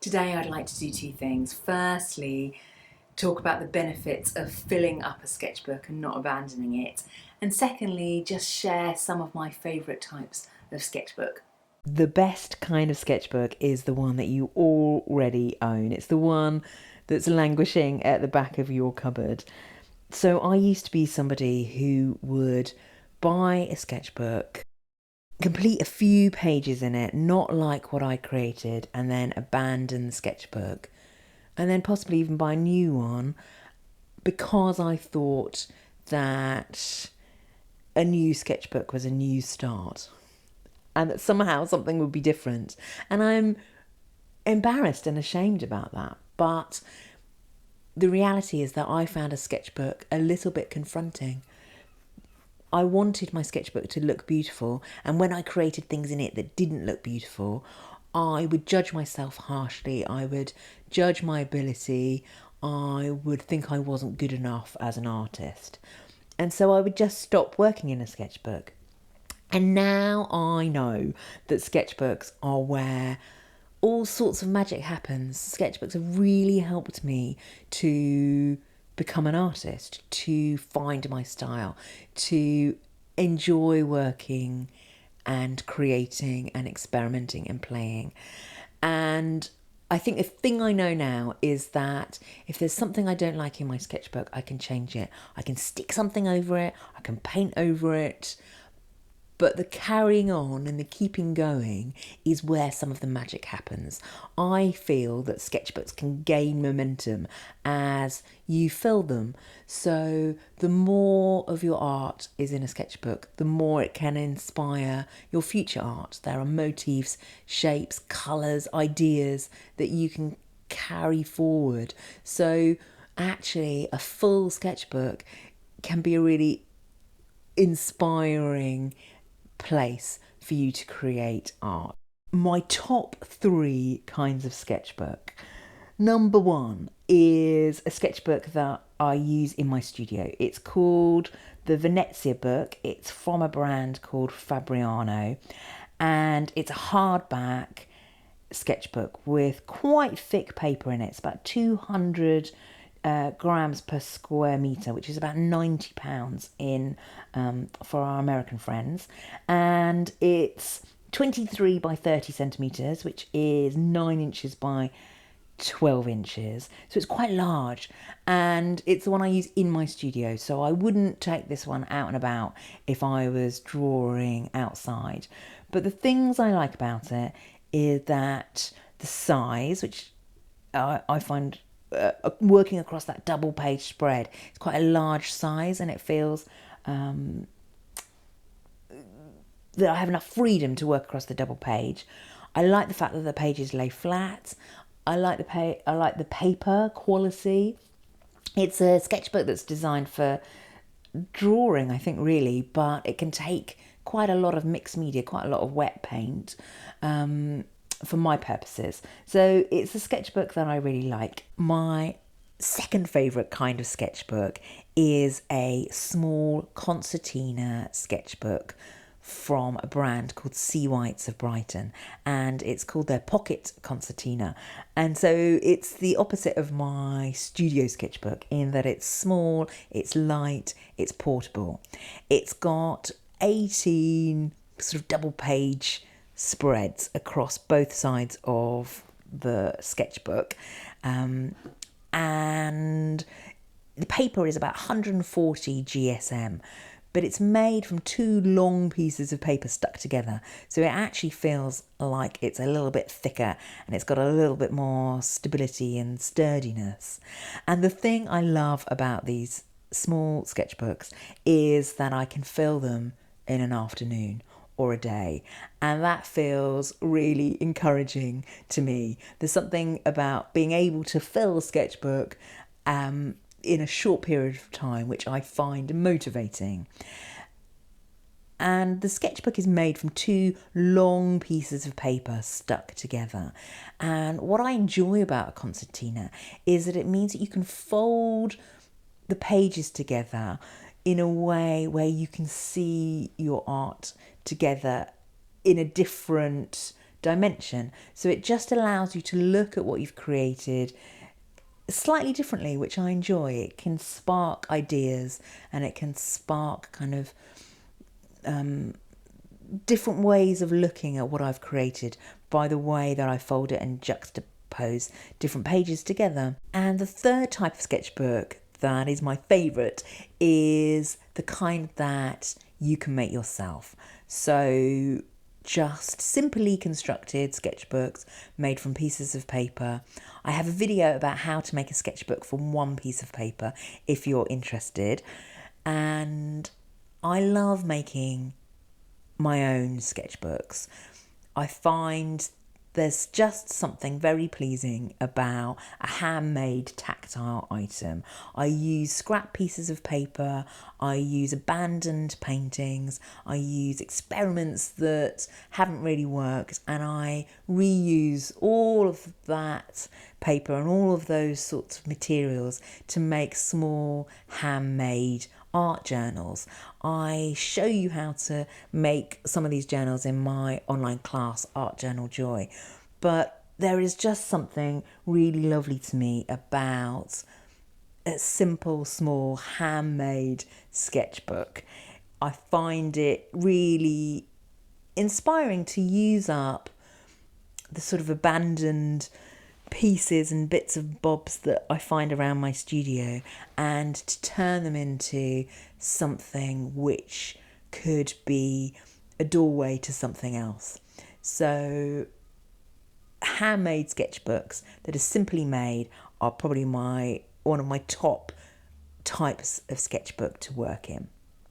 Today I'd like to do two things. Firstly, talk about the benefits of filling up a sketchbook and not abandoning it. And secondly, just share some of my favourite types of sketchbook. The best kind of sketchbook is the one that you already own. It's the one that's languishing at the back of your cupboard. So I used to be somebody who would buy a sketchbook, complete a few pages in it, not like what I created, and then abandon the sketchbook, and then possibly even buy a new one because I thought that a new sketchbook was a new start and that somehow something would be different. And I'm embarrassed and ashamed about that. But the reality is that I found a sketchbook a little bit confronting. I wanted my sketchbook to look beautiful, and when I created things in it that didn't look beautiful, I would judge myself harshly. I would judge my ability. I would think I wasn't good enough as an artist. And so I would just stop working in a sketchbook. And now I know that sketchbooks are where all sorts of magic happens. Sketchbooks have really helped me to become an artist, to find my style, to enjoy working and creating and experimenting and playing. And I think the thing I know now is that if there's something I don't like in my sketchbook, I can change it. I can stick something over it, I can paint over it. But the carrying on and the keeping going is where some of the magic happens. I feel that sketchbooks can gain momentum as you fill them. So the more of your art is in a sketchbook, the more it can inspire your future art. There are motifs, shapes, colours, ideas that you can carry forward. So actually, a full sketchbook can be a really inspiring place for you to create art. My top three kinds of sketchbook. Number one is a sketchbook that I use in my studio. It's called the Venezia book. It's from a brand called Fabriano, and it's a hardback sketchbook with quite thick paper in it. It's about 200 grams per square meter, which is about £90 in for our American friends, and it's 23 by 30 centimeters, which is 9 inches by 12 inches, so it's quite large, and it's the one I use in my studio. So I wouldn't take this one out and about if I was drawing outside. But the things I like about it is that the size, which I find working across that double page spread, it's quite a large size, and it feels that I have enough freedom to work across the double page. I like the fact that the pages lay flat. I like the paper quality. It's a sketchbook that's designed for drawing, I think, really, but it can take quite a lot of mixed media, quite a lot of wet paint for my purposes. So it's a sketchbook that I really like. My second favourite kind of sketchbook is a small concertina sketchbook from a brand called Sea Whites of Brighton, and it's called their Pocket Concertina. And so it's the opposite of my studio sketchbook in that it's small, it's light, it's portable. It's got 18 sort of double page spreads across both sides of the sketchbook, and the paper is about 140 GSM, but it's made from two long pieces of paper stuck together. So it actually feels like it's a little bit thicker, and it's got a little bit more stability and sturdiness. And the thing I love about these small sketchbooks is that I can fill them in an afternoon or a day, and that feels really encouraging to me. There's something about being able to fill a sketchbook in a short period of time which I find motivating. And the sketchbook is made from two long pieces of paper stuck together. And what I enjoy about a concertina is that it means that you can fold the pages together in a way where you can see your art together in a different dimension. So it just allows you to look at what you've created slightly differently, which I enjoy. It can spark ideas and it can spark kind of different ways of looking at what I've created by the way that I fold it and juxtapose different pages together. And the third type of sketchbook that is my favourite is the kind that you can make yourself. So just simply constructed sketchbooks made from pieces of paper. I have a video about how to make a sketchbook from one piece of paper if you're interested. And I love making my own sketchbooks. I find there's just something very pleasing about a handmade tactile item. I use scrap pieces of paper, I use abandoned paintings, I use experiments that haven't really worked, and I reuse all of that paper and all of those sorts of materials to make small handmade art journals. I show you how to make some of these journals in my online class, Art Journal Joy. But there is just something really lovely to me about a simple, small, handmade sketchbook. I find it really inspiring to use up the sort of abandoned pieces and bits of bobs that I find around my studio and to turn them into something which could be a doorway to something else. So handmade sketchbooks that are simply made are probably one of my top types of sketchbook to work in.